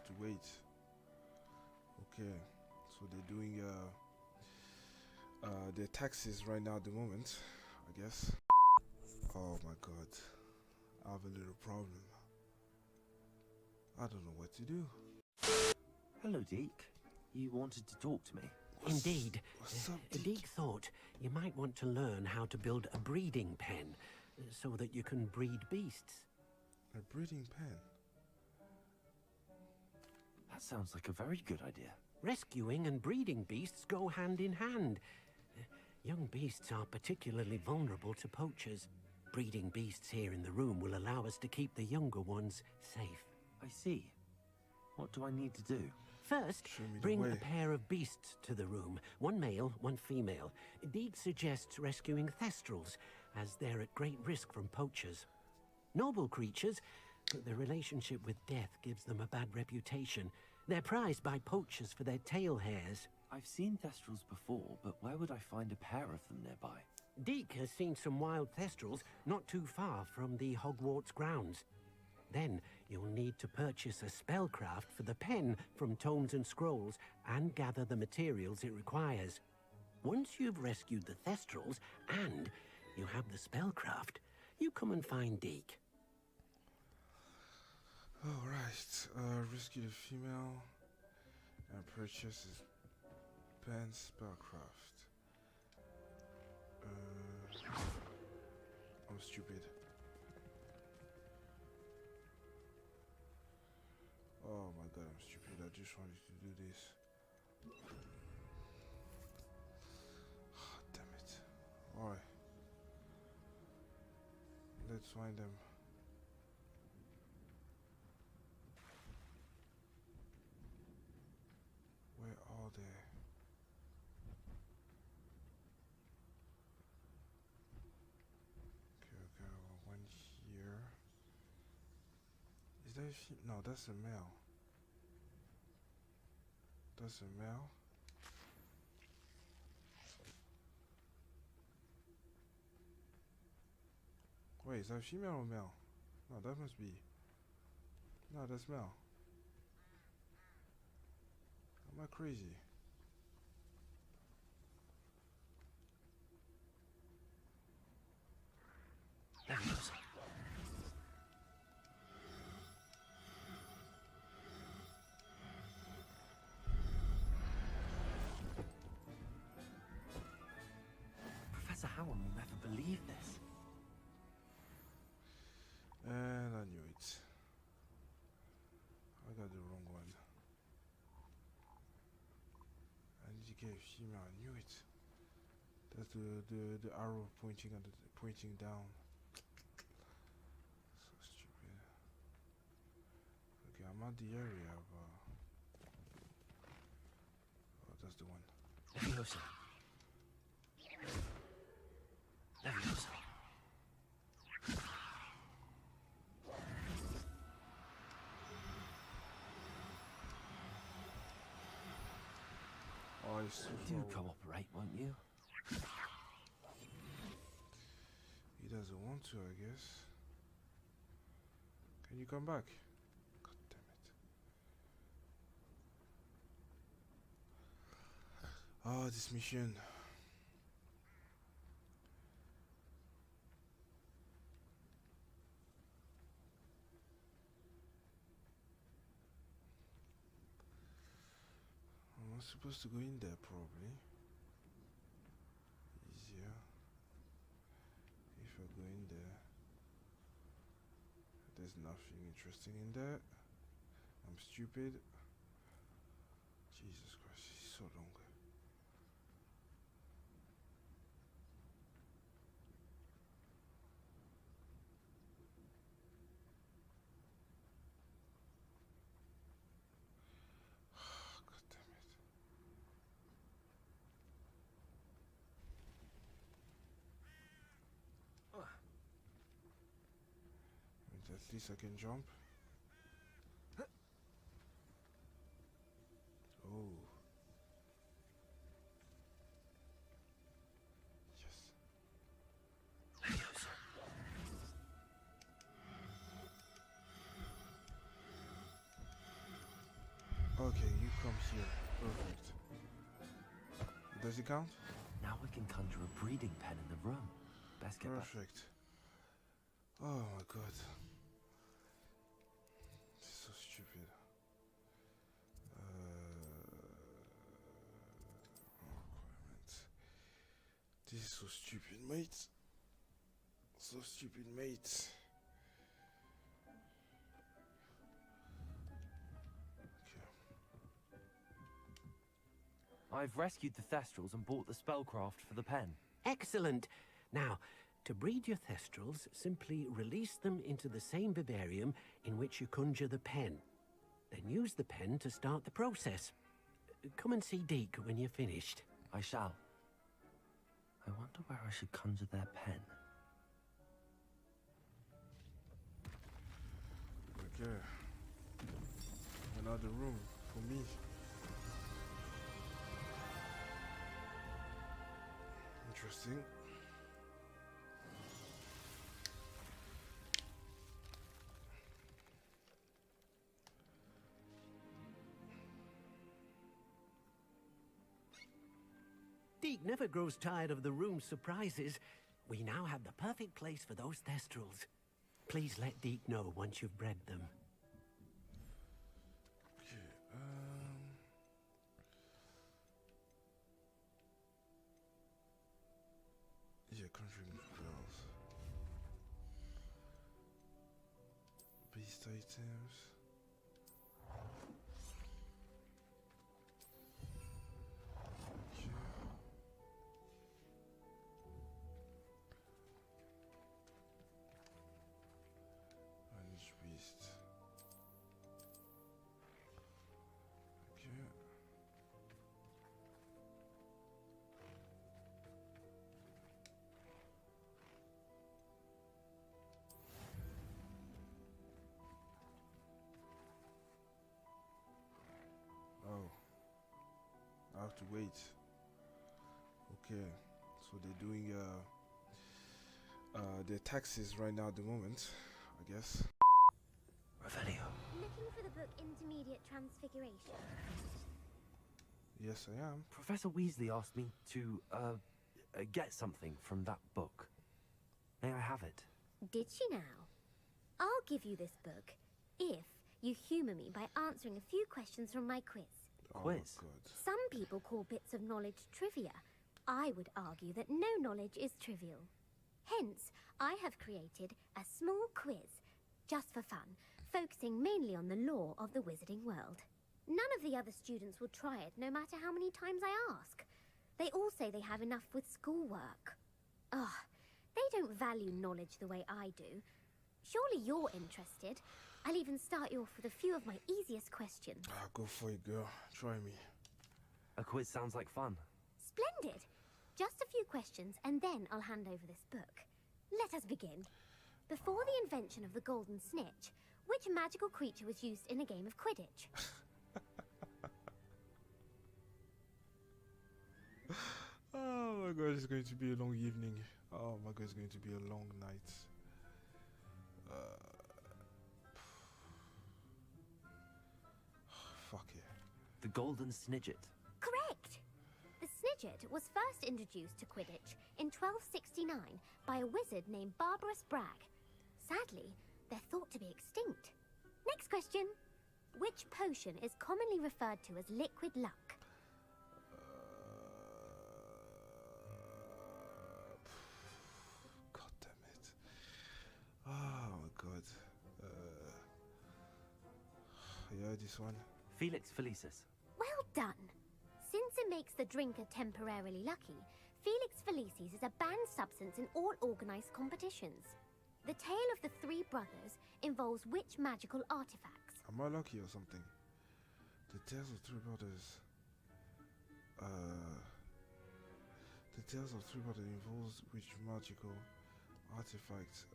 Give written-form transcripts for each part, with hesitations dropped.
have to wait. Okay, so they're doing their taxes right now at the moment, I guess. Oh my god, I have a little problem. I don't know what to do. Hello, Deke. You wanted to talk to me? Indeed. What's up, Deke thought you might want to learn how to build a breeding pen so that you can breed beasts. A breeding pen? That sounds like a very good idea. Rescuing and breeding beasts go hand in hand. Young beasts are particularly vulnerable to poachers. Breeding beasts here in the room will allow us to keep the younger ones safe. I see. What do I need to do? First, Show me the bring way. a pair of beasts to the room. One male, one female. Deke suggests rescuing thestrals, as they're at great risk from poachers. Noble creatures, but their relationship with death gives them a bad reputation. They're prized by poachers for their tail hairs. I've seen thestrals before, but where would I find a pair of them nearby? Deke has seen some wild thestrals not too far from the Hogwarts grounds. Then you'll need to purchase a spellcraft for the pen from Tomes and Scrolls and gather the materials it requires. Once you've rescued the thestrals and you have the spellcraft, you come and find Deke. Alright, rescue the female and purchase his pen spellcraft. I'm stupid. Oh my god, I'm stupid. I just wanted to do this. Oh, damn it. Alright. Let's find them. Where are they? Okay, one here. Is that a no, that's a male. That's a male. Wait, is that female or male? No, that must be. No, that's male. Am I crazy? There he goes. Professor Howard will never believe this. And I knew it. I got the wrong one. I need to get a female. I knew it. That's the arrow pointing at pointing down. So stupid. Okay, I'm at the area, but oh, that's the one. Leviosa. Leviosa. Oh, it's too Do far away. cooperate, won't you? He doesn't want to, I guess. Can you come back? God damn it. Oh, this mission. I'm not supposed to go in there, probably. Easier. If I go in there. There's nothing interesting in there. I'm stupid. Jesus Christ, he's so long. God damn it. At least I can jump. Oh. Yes. Leviosa. come here. Perfect. Does it count? Now I can conjure a breeding pen in the room. Best get back. Perfect. Oh my god. This is so stupid. This is so stupid, mate. So stupid, mate. I've rescued the Thestrals and bought the spellcraft for the pen. Excellent. Now, to breed your Thestrals, simply release them into the same vivarium in which you conjure the pen. Then use the pen to start the process. Come and see Deke when you're finished. I shall. I wonder where I should conjure their pen. Okay. Another room for me. Interesting. Deke never grows tired of the room's surprises. We now have the perfect place for those Thestrals. Please let Deke know once you've bred them. Okay, yeah, conjuring spells. Beast items. Manage beast. Okay. Oh, I have to wait. Okay, so they're doing their taxes right now at the moment, I guess. Revelio. Looking for the book Intermediate Transfiguration. Yes, I am. Professor Weasley asked me to, get something from that book. May I have it? Did she now? I'll give you this book if you humour me by answering a few questions from my quiz. Quiz? Oh, God. Some people call bits of knowledge trivia. I would argue that no knowledge is trivial. Hence, I have created a small quiz, just for fun, focusing mainly on the lore of the wizarding world. None of the other students will try it, no matter how many times I ask. They all say they have enough with schoolwork. Ugh, they don't value knowledge the way I do. Surely you're interested. I'll even start you off with a few of my easiest questions. Go for it, girl. Try me. A quiz sounds like fun. Splendid! Just a few questions, and then I'll hand over this book. Let us begin. Before the invention of the golden snitch, which magical creature was used in a game of Quidditch? Oh my god, it's going to be a long evening. Oh my god, it's going to be a long night. Fuck it. The Golden Snidget. Correct! The Snidget was first introduced to Quidditch in 1269 by a wizard named Barbarous Bragg. Sadly, they're thought to be extinct. Next question. Which potion is commonly referred to as liquid luck? God damn it. Oh my god. Yeah, this one. Felix Felicis. Well done! Since it makes the drinker temporarily lucky, Felix Felicis is a banned substance in all organized competitions. The tale of the three brothers involves which magical artifacts? Am I lucky or something? The Tales of Three Brothers. The Tales of Three Brothers involves which magical artifacts?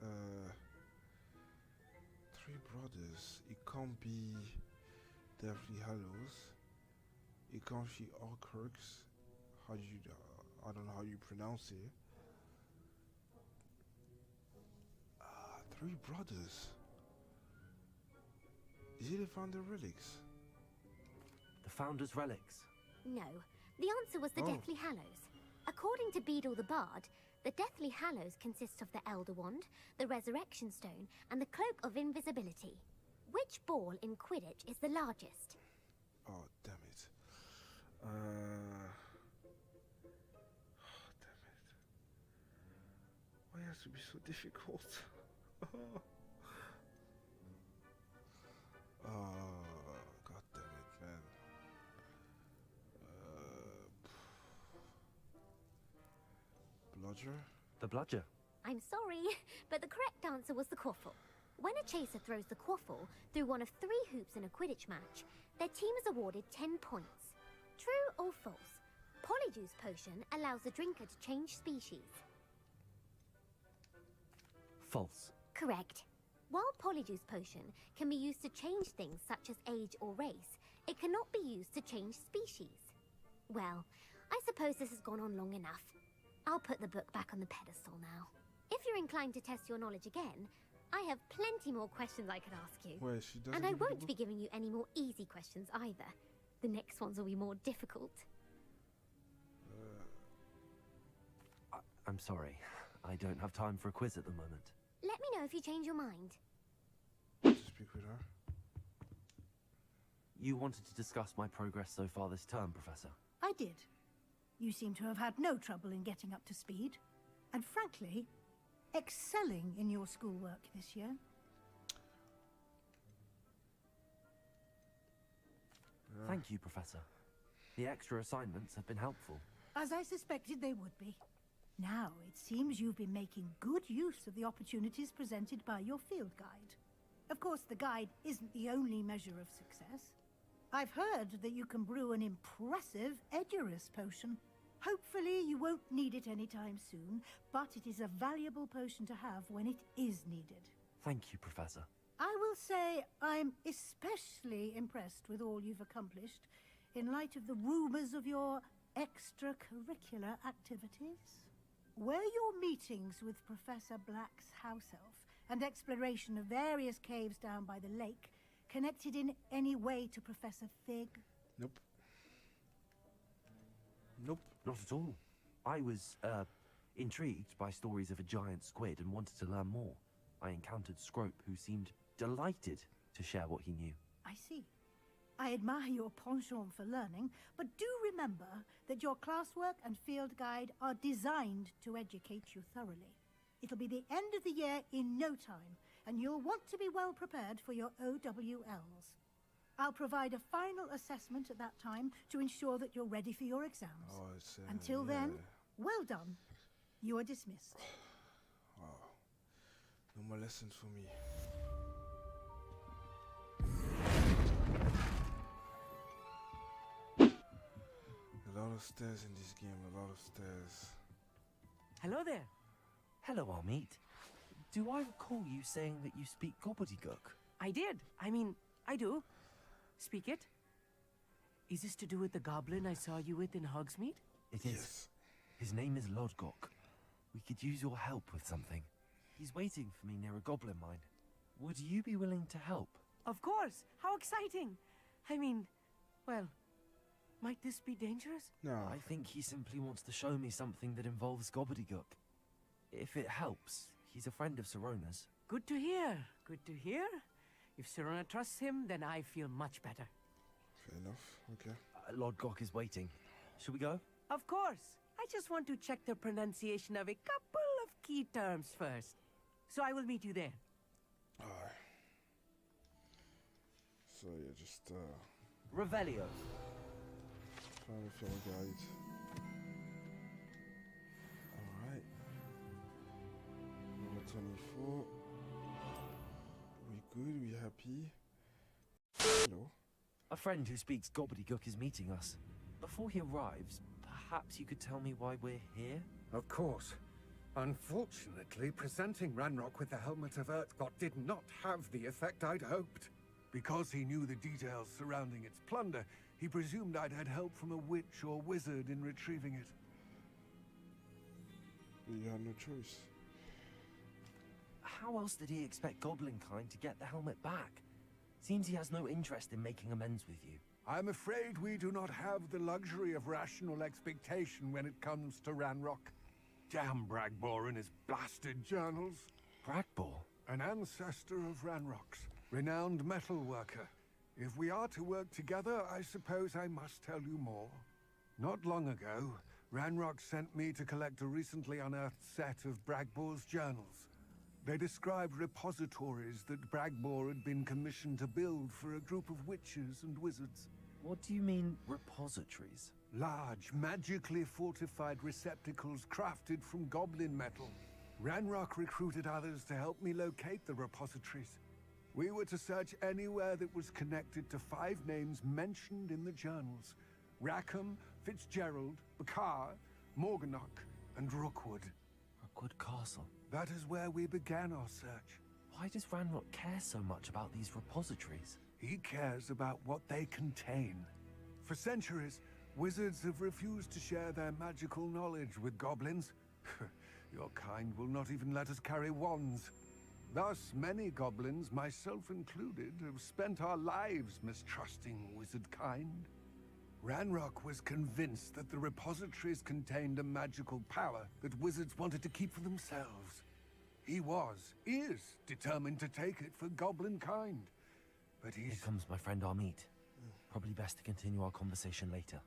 Three Brothers. It can't be Deathly Hallows. It can't be Orcrux. How do you? I don't know how you pronounce it. Three Brothers. Is it they found the relics? The Founder's relics? No, the answer was the Deathly Hallows. According to Beadle the Bard, the Deathly Hallows consist of the Elder Wand, the Resurrection Stone, and the Cloak of Invisibility. Which ball in Quidditch is the largest? Oh, damn it. Oh, damn it. Why has to be so difficult? God damn it, man. Bludger? The bludger. I'm sorry, but the correct answer was the quaffle. When a chaser throws the quaffle through one of 3 hoops in a Quidditch match, their team is awarded 10 points. True or false? Polyjuice Potion allows the drinker to change species. False. Correct. While Polyjuice Potion can be used to change things such as age or race, it cannot be used to change species. Well, I suppose this has gone on long enough. I'll put the book back on the pedestal now. If you're inclined to test your knowledge again, I have plenty more questions I could ask you. Wait, she doesn't. And I give you the won't book? be giving you any more easy questions either. The next ones will be more difficult. I'm sorry. I don't have time for a quiz at the moment. Let me know if you change your mind. To speak with her. You wanted to discuss my progress so far this term, Professor. I did. You seem to have had no trouble in getting up to speed. And frankly, excelling in your schoolwork this year. Thank you, Professor. The extra assignments have been helpful. As I suspected they would be. Now, it seems you've been making good use of the opportunities presented by your field guide. Of course, the guide isn't the only measure of success. I've heard that you can brew an impressive Edurus potion. Hopefully, you won't need it anytime soon, but it is a valuable potion to have when it is needed. Thank you, Professor. I will say I'm especially impressed with all you've accomplished in light of the rumors of your extracurricular activities. Were your meetings with Professor Black's house elf and exploration of various caves down by the lake connected in any way to Professor Fig? Nope. Nope. Not at all. I was, intrigued by stories of a giant squid and wanted to learn more. I encountered Scrope, who seemed delighted to share what he knew. I see. I admire your penchant for learning, but do remember that your classwork and field guide are designed to educate you thoroughly. It'll be the end of the year in no time, and you'll want to be well prepared for your OWLs. I'll provide a final assessment at that time to ensure that you're ready for your exams. Oh, it's, Until then, well done. You are dismissed. Wow. No more lessons for me. A lot of stairs in this game, a lot of stairs. Hello there. Hello, Armeet. Do I recall you saying that you speak gobbledygook? I did. I mean, I do. Speak it. Is this to do with the goblin I saw you with in Hogsmeade? It is. Yes. His name is Lodgok. We could use your help with something. He's waiting for me near a goblin mine. Would you be willing to help? Of course. How exciting. I mean, well, might this be dangerous? No. I think he simply wants to show me something that involves gobbledygook. If it helps, he's a friend of Sirona's. Good to hear. Good to hear. If Sirona trusts him, then I feel much better. Fair enough. Okay. Lodgok is waiting. Shall we go? Of course. I just want to check the pronunciation of a couple of key terms first. So I will meet you there. Alright. So yeah, just Revelio. find a field guide. Alright. Number 24. We good? We happy? Hello. A friend who speaks gobbledygook is meeting us. Before he arrives, perhaps you could tell me why we're here? Of course. Unfortunately, presenting Ranrock with the Helmet of Urtkot did not have the effect I'd hoped. Because he knew the details surrounding its plunder, he presumed I'd had help from a witch or wizard in retrieving it. You had no choice. How else did he expect Goblinkind to get the helmet back? Seems he has no interest in making amends with you. I'm afraid we do not have the luxury of rational expectation when it comes to Ranrock. Damn Bragbor and his blasted journals. Bragbor? An ancestor of Ranrock's, renowned metal worker. If we are to work together, I suppose I must tell you more. Not long ago, Ranrock sent me to collect a recently unearthed set of Bragbor's journals. They described repositories that Bragbor had been commissioned to build for a group of witches and wizards. What do you mean, repositories? Large, magically fortified receptacles crafted from goblin metal. Ranrock recruited others to help me locate the repositories. We were to search anywhere that was connected to 5 names mentioned in the journals. Rackham, Fitzgerald, Bakar, Morganach, and Rookwood. Rookwood Castle. That is where we began our search. Why does Ranrock care so much about these repositories? He cares about what they contain. For centuries, wizards have refused to share their magical knowledge with goblins. Your kind will not even let us carry wands. Thus, many goblins, myself included, have spent our lives mistrusting wizard kind. Ranrock was convinced that the repositories contained a magical power that wizards wanted to keep for themselves. He is determined to take it for goblin kind. But Here comes my friend Amit. Probably best to continue our conversation later.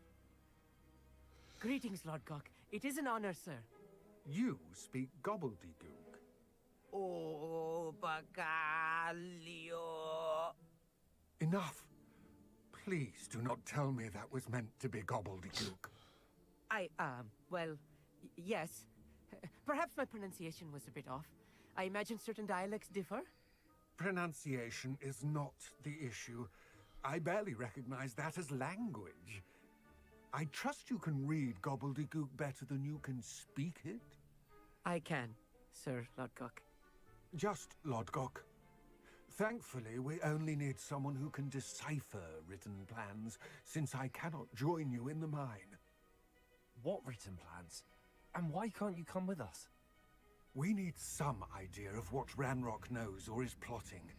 Greetings, Lord Cock. It is an honor, sir. You speak gobbledygook. Oh, Bacalio. Enough. Please do not tell me that was meant to be gobbledygook. Well, yes. Perhaps my pronunciation was a bit off. I imagine certain dialects differ. Pronunciation is not the issue. I barely recognize that as language. I trust you can read gobbledygook better than you can speak it? I can, Sir Lodgok. Just Lodgok. Thankfully, we only need someone who can decipher written plans, since I cannot join you in the mine. What written plans? And why can't you come with us? We need some idea of what Ranrock knows or is plotting.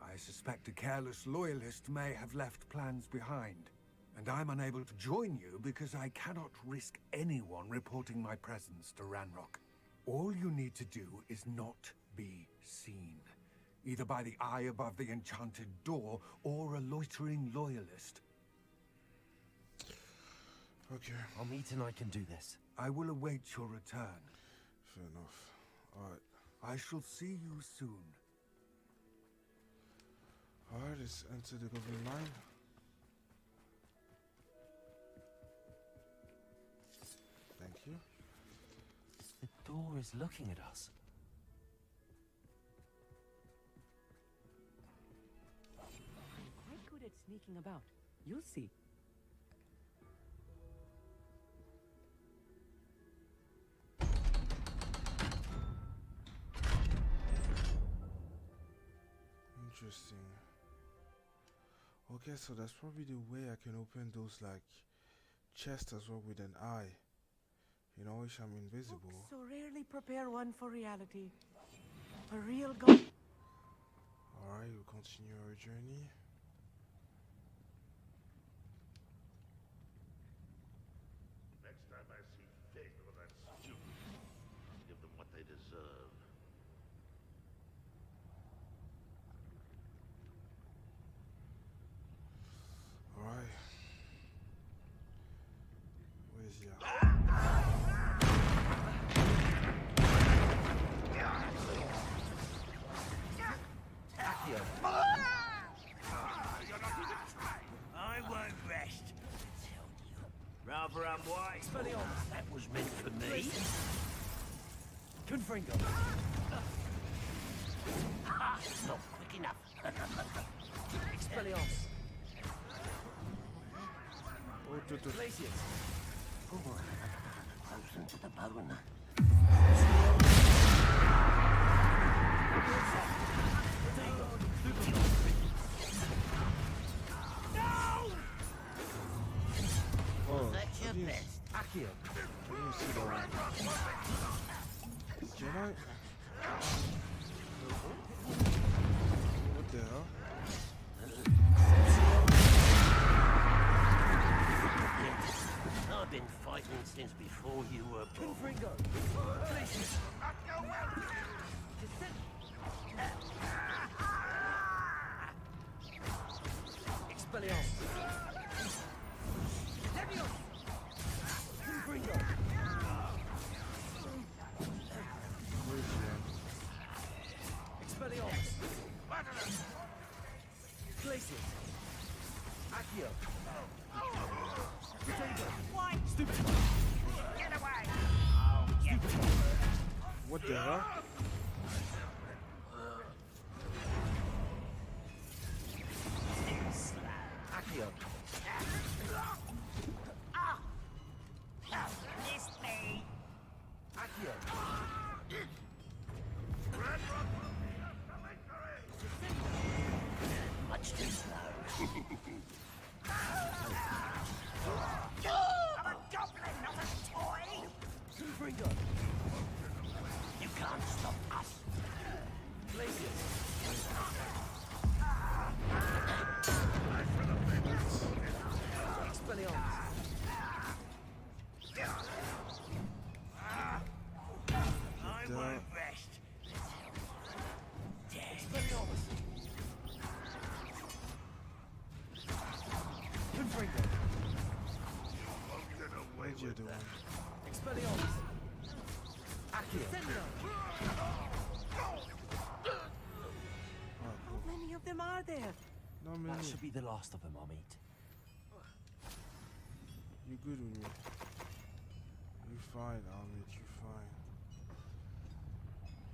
I suspect a careless loyalist may have left plans behind. And I'm unable to join you because I cannot risk anyone reporting my presence to Ranrock. All you need to do is not be seen. Either by the eye above the enchanted door, or a loitering loyalist. Okay, Amit and I can do this. I will await your return. fair enough. Alright. I shall see you soon. Alright, let's enter the goblin line. Thank you. The door is looking at us. I'm quite good at sneaking about. You'll see. Interesting. Okay, so that's probably the way I can open those like chests as well with an eye. You know, which I'm invisible. Books so rarely prepare one for reality. A real god. Alright, we'll continue our journey. Next time I see Fig or that student, I'll give them what they deserve. Alright. Where's he at? I won't rest. Tell you. Rather unwise. That was meant for me. Confringo. Not quick enough. Expelliarmus. Oh, Glacius. Frozen to the bone. oh, That's your best. Accio. I didn't see that one. Jedi? What the hell? since before you were born. Confringo! Glacius! Descend! Expelliarmus! Leviosa! Confringo! Expelliarmus! Glacius! Accio! Potato! Why? Stupid! Get away! What the hell? Accio! Missed me! Accio! Much too slow. I'm a goblin, not a toy! Confringo! You can't stop us. Glacius! Expelliarmus! I won't rest. Expelliarmus! Confringo! What you doing? Expelliarmus! Accio! How many of them are there? Not That many. should be the last of them, I'll meet. You good with me? You fine, Ahmed. You fine.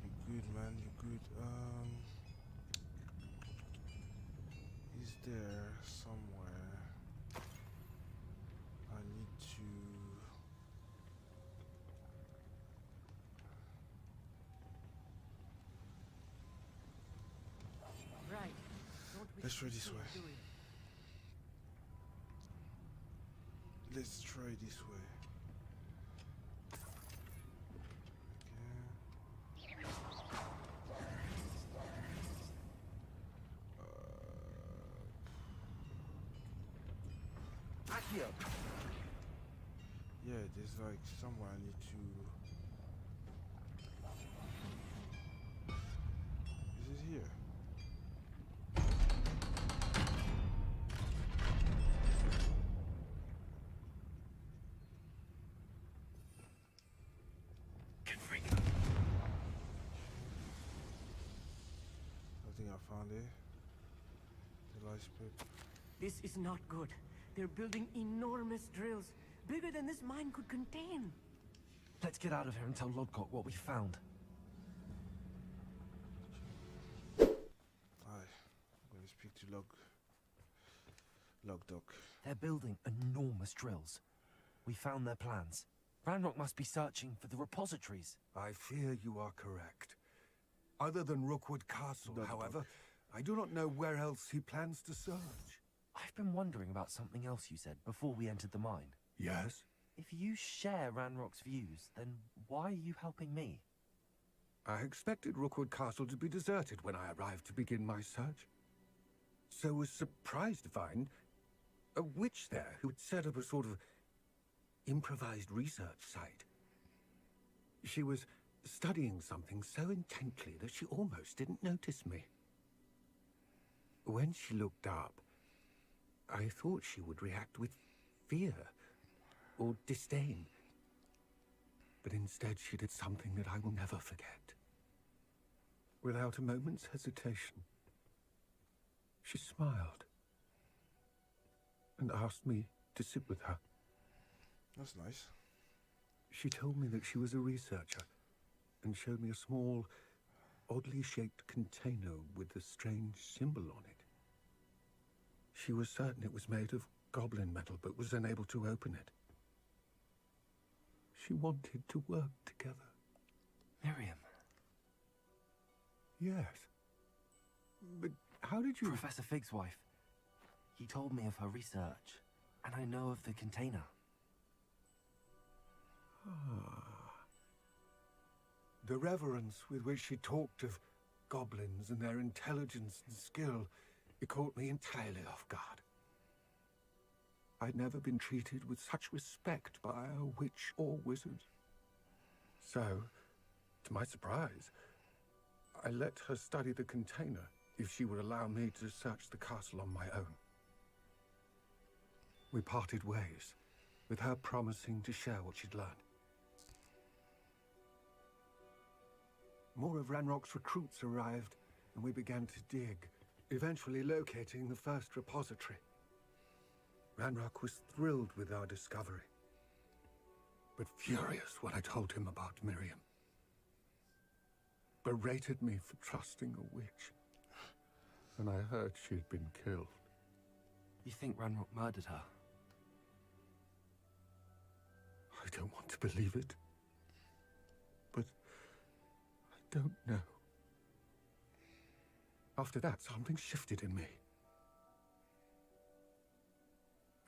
You good, man. You good. Is there somewhere I need to? Right. Don't we Let's try this see way. it doing? Let's try this way. Accio! Yeah, there's like somewhere I need to. Is it here? Confringo! I think I found it. The light split. This is not good. They're building enormous drills, bigger than this mine could contain. Let's get out of here and tell Lodcock what we found. Aye. I'm gonna speak to Logdoc. They're building enormous drills. We found their plans. Ranrock must be searching for the repositories. I fear you are correct. Other than Rookwood Castle, Lodgok. however, I do not know where else he plans to search. I've been wondering about something else you said before we entered the mine. Yes? If you share Ranrock's views, then why are you helping me? I expected Rookwood Castle to be deserted when I arrived to begin my search. So was surprised to find a witch there who had set up a sort of improvised research site. She was studying something so intently that she almost didn't notice me. When she looked up, I thought she would react with fear or disdain. But instead she did something that I will never forget. Without a moment's hesitation, she smiled and asked me to sit with her. That's nice. She told me that she was a researcher and showed me a small, oddly shaped container with a strange symbol on it. She was certain it was made of goblin metal, but was unable to open it. She wanted to work together. Miriam. Yes. But how did you... Professor Fig's wife. He told me of her research, and I know of the container. The reverence with which she talked of goblins and their intelligence and skill, it caught me entirely off guard. I'd never been treated with such respect by a witch or wizard. So, to my surprise, I let her study the container if she would allow me to search the castle on my own. We parted ways, with her promising to share what she'd learned. More of Ranrock's recruits arrived, and we began to dig, eventually locating the first repository. Ranrock was thrilled with our discovery, but furious when I told him about Miriam. Berated me for trusting a witch, and I heard she'd been killed. You think Ranrock murdered her? I don't want to believe it, but I don't know. After that, something shifted in me.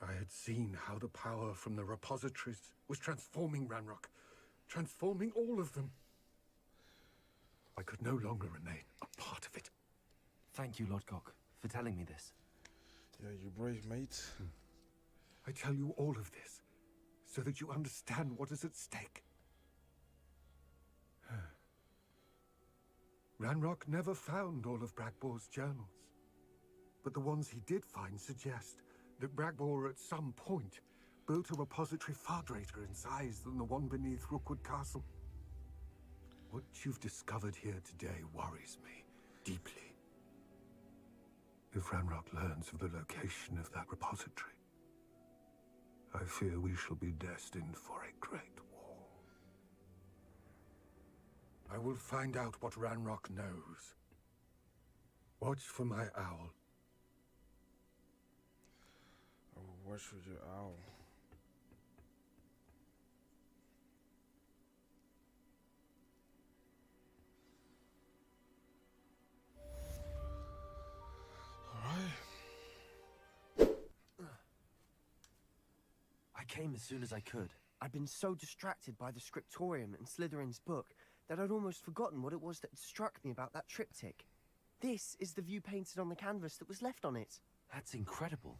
I had seen how the power from the repositories was transforming Ranrock, transforming all of them. I could no longer remain a part of it. Thank you, Lodgok, for telling me this. Yeah, you're brave, mate. I tell you all of this so that you understand what is at stake. Ranrock never found all of Bragbor's journals, but the ones he did find suggest that Bragbor at some point built a repository far greater in size than the one beneath Rookwood Castle. What you've discovered here today worries me deeply. If Ranrock learns of the location of that repository, I fear we shall be destined for a great war. I will find out what Ranrock knows. Watch for my owl. I will watch for your owl. I came as soon as I could. I'd been so distracted by the scriptorium and Slytherin's book that I'd almost forgotten what it was that struck me about that triptych. This is the view painted on the canvas that was left on it. That's incredible.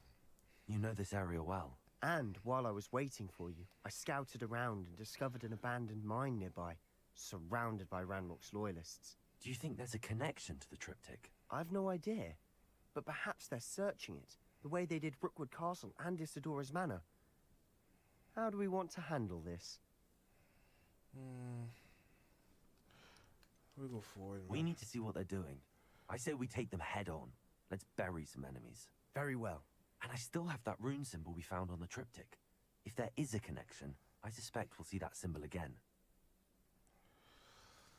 You know this area well. And while I was waiting for you, I scouted around and discovered an abandoned mine nearby, surrounded by Ranrock's loyalists. Do you think there's a connection to the triptych? I've no idea, but perhaps they're searching it, the way they did Rookwood Castle and Isidora's Manor. How do we want to handle this? We'll go forward, man. We need to see what they're doing. I say we take them head on. Let's bury some enemies. Very well. And I still have that rune symbol we found on the triptych. If there is a connection, I suspect we'll see that symbol again.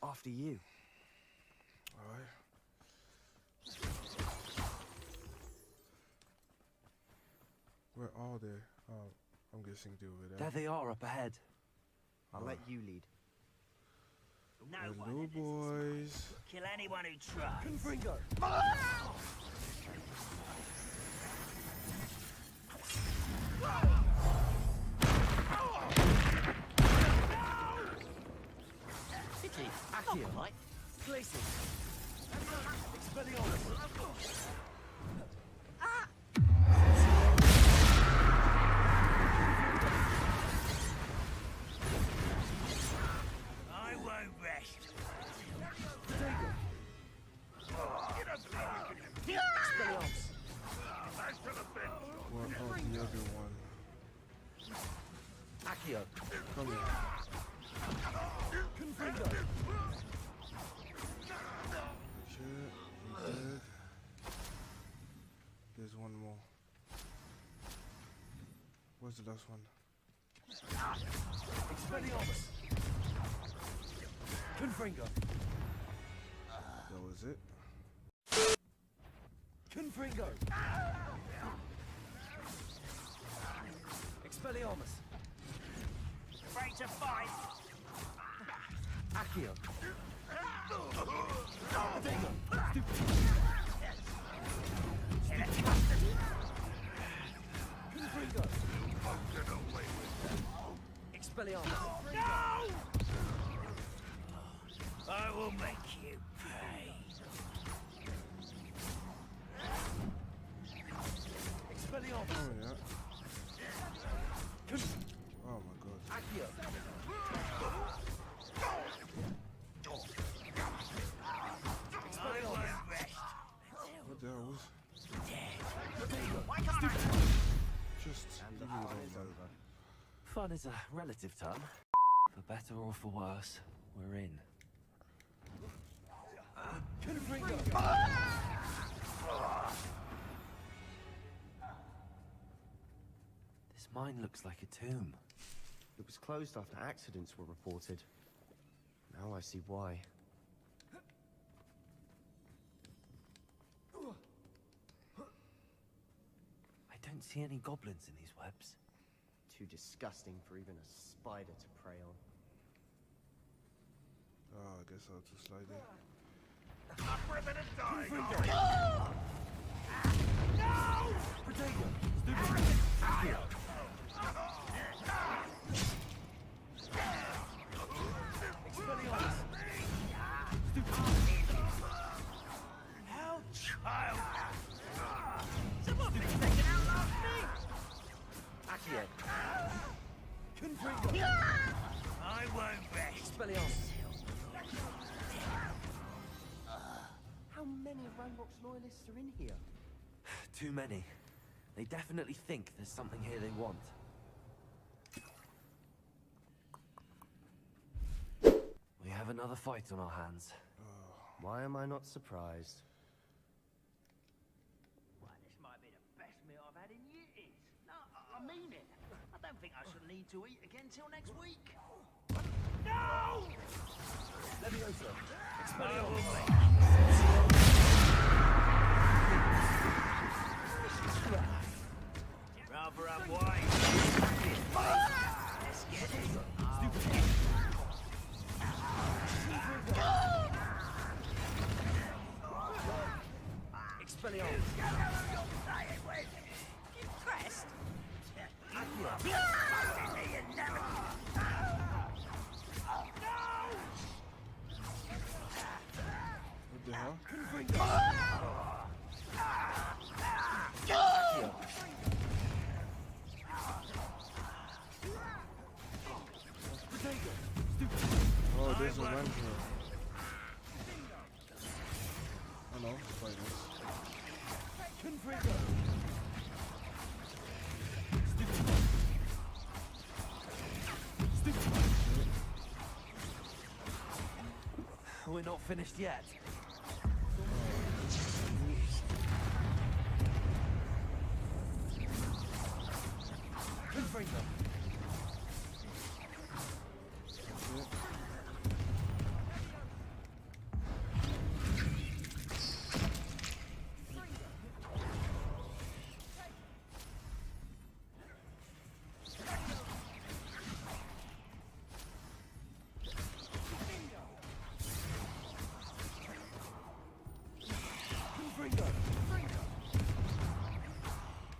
After you. Alright. Where are they? I'm guessing they're over there. There they are, up ahead. I'll let you lead. No one Hello, in this boys. will kill anyone who tries. Confringo! City, Accio, right? Glacier! Expelliarmus! I won't rest. Expelliarmus! What about the other one? Accio. Come here. Confringo! Shit, he's dead. There's one more. Where's the last one? Expelliarmus! Confringo! That was it. Confringo! Expelliarmus! Afraid to fight? Accio! Confringo! Expelliarmus! No! I will make you pay. Expelliarmus! Oh yeah. Fun is a relative term. For better or for worse, we're in. This mine looks like a tomb. It was closed after accidents were reported. Now I see why. I don't see any goblins in these webs. Too disgusting for even a spider to prey on. Oh, I guess I'll just slide it. How child! Someone been taken out last week! I won't rest. How many of Ranrock's loyalists are in here? Too many. They definitely think there's something here they want. We have another fight on our hands. Why am I not surprised? Well, this might be the best meal I've had in years. No, I mean it. I don't think I should need to eat again till next week. No! Leviosa! Rather unwise. Let's get it. Expelliarmus! Impressed? What the hell? Oh, there's a ranger. Oh no, fight this. We're not finished yet.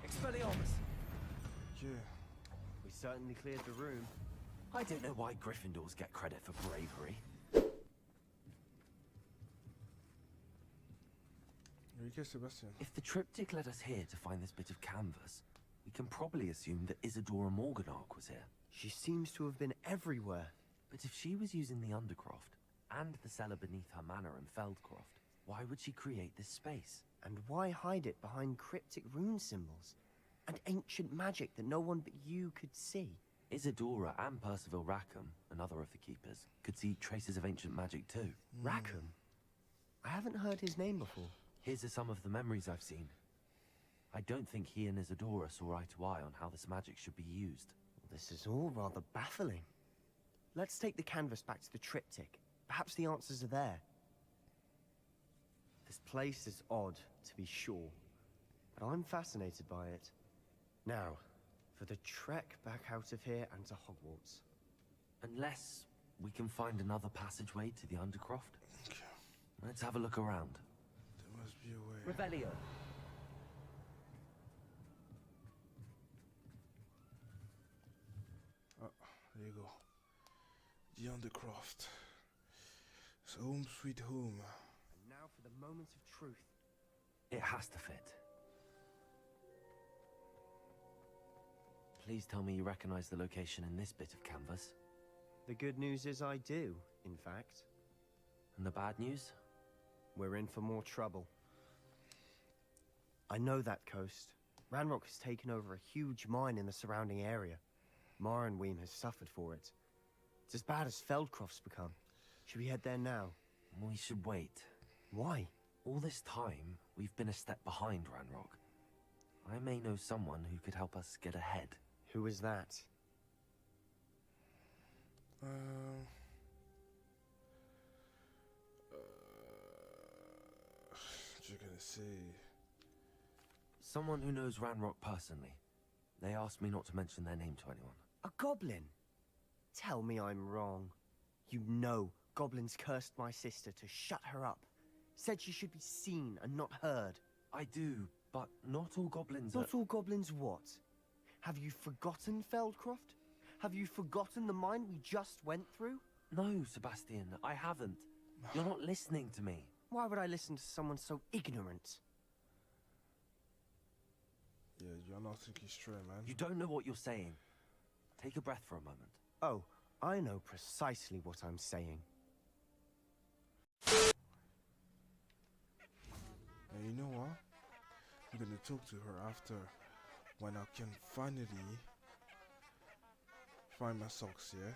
Expelliarmus! Yeah. We certainly cleared the room. I don't know why Gryffindors get credit for bravery. Enrique Sebastian. If the triptych led us here to find this bit of canvas, we can probably assume that Isadora Morganach was here. She seems to have been everywhere. But if she was using the Undercroft, and the cellar beneath her manor in Feldcroft, why would she create this space? And why hide it behind cryptic rune symbols? And ancient magic that no one but you could see? Isadora and Percival Rackham, another of the keepers, could see traces of ancient magic too. Rackham? I haven't heard his name before. His are some of the memories I've seen. I don't think he and Isadora saw eye to eye on how this magic should be used. This is all rather baffling. Let's take the canvas back to the triptych. Perhaps the answers are there. This place is odd, to be sure, but I'm fascinated by it. Now, for the trek back out of here and to Hogwarts. Unless we can find another passageway to the Undercroft. Okay. Let's have a look around. There must be a way. Revelio. Oh, there you go. The Undercroft. It's home sweet home. And now for the moment of truth. It has to fit. Please tell me you recognize the location in this bit of canvas. The good news is I do, in fact. And the bad news? We're in for more trouble. I know that coast. Ranrock has taken over a huge mine in the surrounding area. Morinweem has suffered for it. It's as bad as Feldcroft's become. Should we head there now? We should wait. Why? All this time, we've been a step behind Ranrock. I may know someone who could help us get ahead. Who is that? What you gonna say? Someone who knows Ranrock personally. They asked me not to mention their name to anyone. A goblin? Tell me I'm wrong. You know goblins cursed my sister to shut her up. Said she should be seen and not heard. I do, but not all goblins Not all goblins what? Have you forgotten Feldcroft? Have you forgotten the mine we just went through? No, Sebastian, I haven't. You're not listening to me. Why would I listen to someone so ignorant? Yeah, you're not thinking straight, man. You don't know what you're saying. Take a breath for a moment. Oh, I know precisely what I'm saying. And you know what? I'm gonna talk to her after, when I can finally find my socks, yeah?